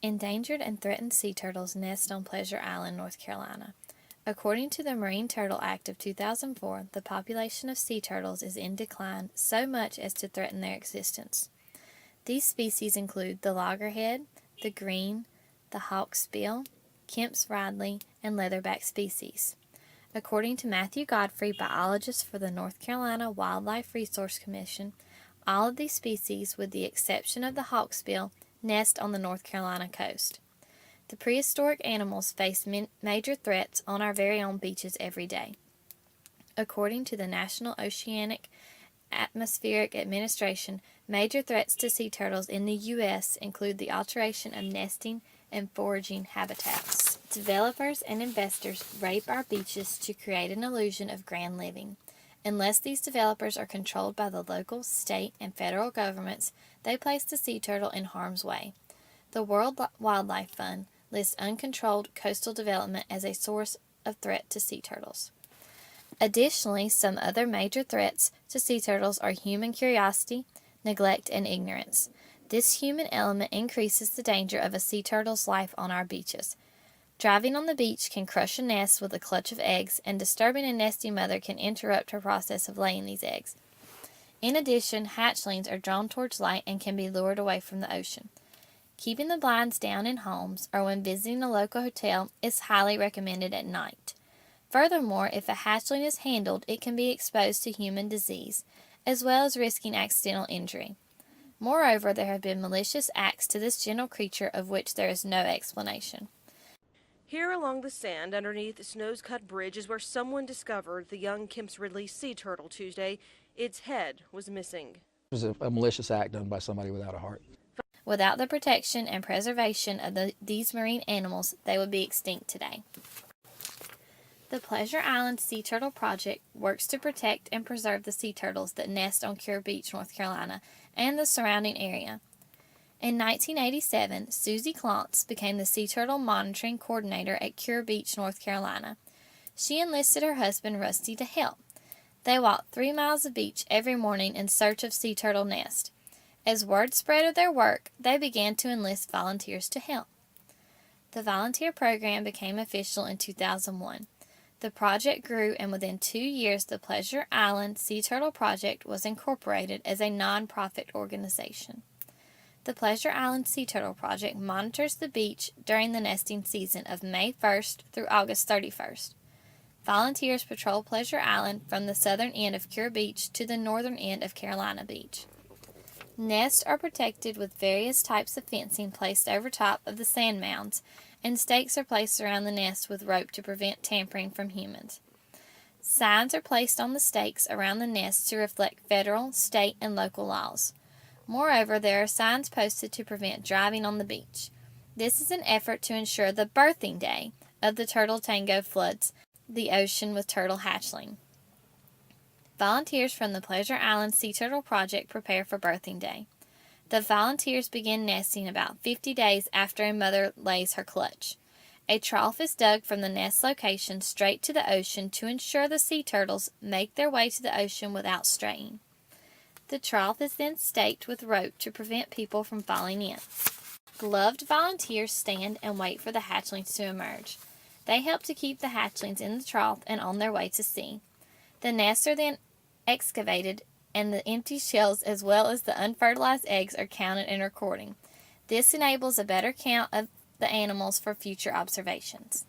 Endangered and threatened sea turtles nest on Pleasure Island, North Carolina. According to the Marine Turtle Act of 2004, the population of sea turtles is in decline so much as to threaten their existence. These species include the loggerhead, the green, the hawksbill, Kemp's Ridley, and leatherback species. According to Matthew Godfrey, biologist for the North Carolina Wildlife Resource Commission, all of these species, with the exception of the hawksbill, nest on the North Carolina coast. The prehistoric animals face major threats on our very own beaches every day. According to the National Oceanic Atmospheric Administration, major threats to sea turtles in the U.S. include the alteration of nesting and foraging habitats. Developers and investors rape our beaches to create an illusion of grand living. Unless these developers are controlled by the local, state, and federal governments, they place the sea turtle in harm's way. The World Wildlife Fund lists uncontrolled coastal development as a source of threat to sea turtles. Additionally, some other major threats to sea turtles are human curiosity, neglect, and ignorance. This human element increases the danger of a sea turtle's life on our beaches. Driving on the beach can crush a nest with a clutch of eggs, and disturbing a nesting mother can interrupt her process of laying these eggs. In addition, hatchlings are drawn towards light and can be lured away from the ocean. Keeping the blinds down in homes or when visiting a local hotel is highly recommended at night. Furthermore, if a hatchling is handled, it can be exposed to human disease, as well as risking accidental injury. Moreover, there have been malicious acts to this gentle creature of which there is no explanation. Here along the sand underneath Snow's-Cut Bridge is where someone discovered the young Kemp's Ridley sea turtle Tuesday. Its head was missing. It was a malicious act done by somebody without a heart. Without the protection and preservation of these marine animals, they would be extinct today. The Pleasure Island Sea Turtle Project works to protect and preserve the sea turtles that nest on Cure Beach, North Carolina, and the surrounding area. In 1987, Susie Clontz became the Sea Turtle Monitoring Coordinator at Cure Beach, North Carolina. She enlisted her husband, Rusty, to help. They walked 3 miles of beach every morning in search of sea turtle nests. As word spread of their work, they began to enlist volunteers to help. The volunteer program became official in 2001. The project grew, and within 2 years, the Pleasure Island Sea Turtle Project was incorporated as a non-profit organization. The Pleasure Island Sea Turtle Project monitors the beach during the nesting season of May 1st through August 31st. Volunteers patrol Pleasure Island from the southern end of Cure Beach to the northern end of Carolina Beach. Nests are protected with various types of fencing placed over top of the sand mounds, and stakes are placed around the nest with rope to prevent tampering from humans. Signs are placed on the stakes around the nest to reflect federal, state, and local laws. Moreover, there are signs posted to prevent driving on the beach. This is an effort to ensure the birthing day of the turtle Tango floods the ocean with turtle hatchling. Volunteers from the Pleasure Island Sea Turtle Project prepare for birthing day. The volunteers begin nesting about 50 days after a mother lays her clutch. A trough is dug from the nest location straight to the ocean to ensure the sea turtles make their way to the ocean without straying. The trough is then staked with rope to prevent people from falling in. Gloved volunteers stand and wait for the hatchlings to emerge. They help to keep the hatchlings in the trough and on their way to sea. The nests are then excavated, and the empty shells as well as the unfertilized eggs are counted and recording. This enables a better count of the animals for future observations.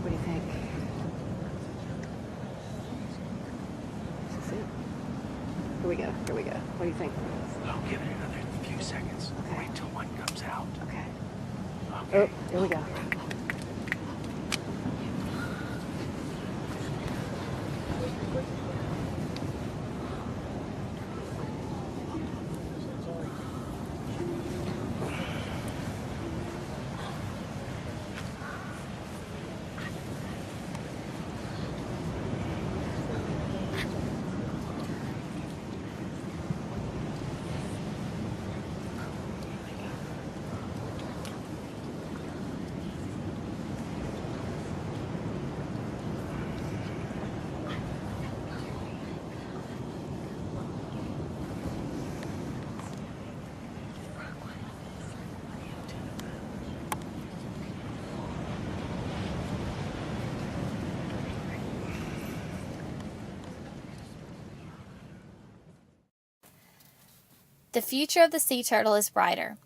What do you think? Here we go. Here we go. What do you think? I'll give it another few seconds. Okay. Wait till one comes out. Okay. Okay. Oh, here we go. The future of the sea turtle is brighter.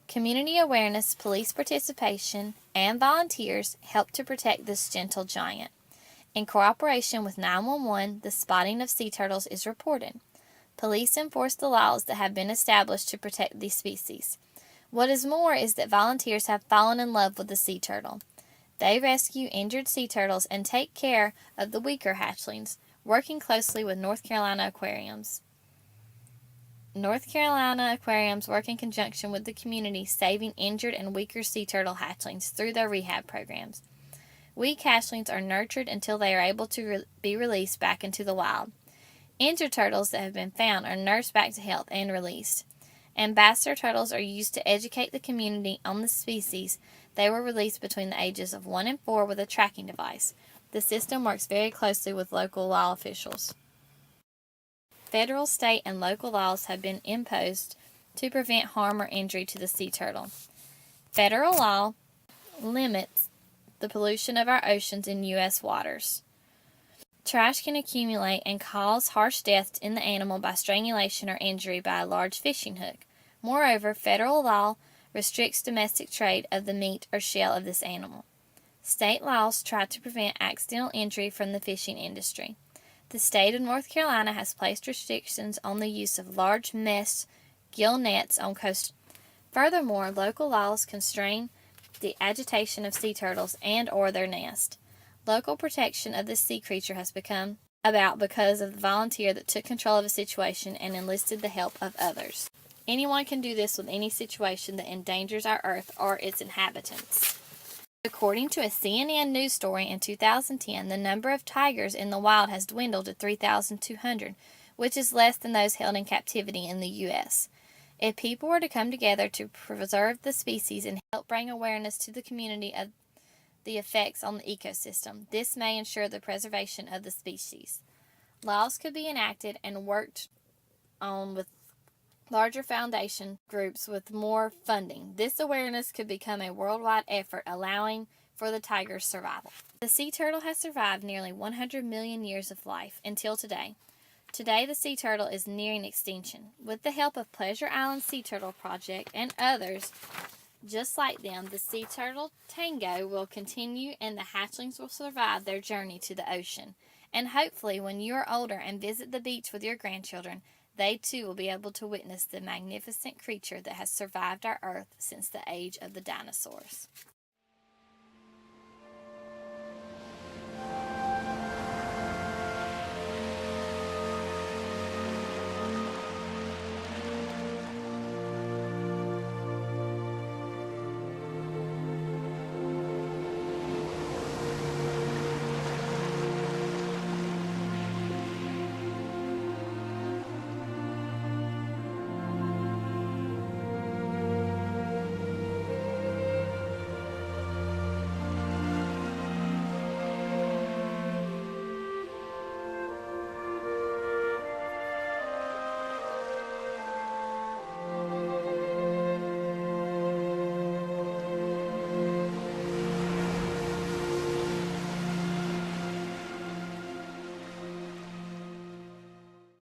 Community awareness, police participation, and volunteers help to protect this gentle giant. In cooperation with 911, the spotting of sea turtles is reported. Police enforce the laws that have been established to protect these species. What is more is that volunteers have fallen in love with the sea turtle. They rescue injured sea turtles and take care of the weaker hatchlings, working closely with North Carolina aquariums. North Carolina aquariums work in conjunction with the community, saving injured and weaker sea turtle hatchlings through their rehab programs. Weak hatchlings are nurtured until they are able to be released back into the wild. Injured turtles that have been found are nursed back to health and released. Ambassador turtles are used to educate the community on the species. They were released between the ages of 1 and 4 with a tracking device. The system works very closely with local law officials. Federal, state, and local laws have been imposed to prevent harm or injury to the sea turtle. Federal law limits the pollution of our oceans in U.S. waters. Trash can accumulate and cause harsh death in the animal by strangulation or injury by a large fishing hook. Moreover, federal law restricts domestic trade of the meat or shell of this animal. State laws try to prevent accidental injury from the fishing industry. The state of North Carolina has placed restrictions on the use of large mesh gill nets on coast. Furthermore, local laws constrain the agitation of sea turtles and or their nest. Local protection of this sea creature has become about because of the volunteer that took control of a situation and enlisted the help of others. Anyone can do this with any situation that endangers our earth or its inhabitants. According to a CNN news story in 2010, the number of tigers in the wild has dwindled to 3,200, which is less than those held in captivity in the U.S. If people were to come together to preserve the species and help bring awareness to the community of the effects on the ecosystem, this may ensure the preservation of the species. Laws could be enacted and worked on with larger foundation groups with more funding. This awareness could become a worldwide effort, allowing for the tiger's survival. The sea turtle has survived nearly 100 million years of life until today. Today, the sea turtle is nearing extinction. With the help of Pleasure Island Sea Turtle Project and others just like them, the sea turtle Tango will continue and the hatchlings will survive their journey to the ocean. And hopefully, when you are older and visit the beach with your grandchildren, they too will be able to witness the magnificent creature that has survived our earth since the age of the dinosaurs.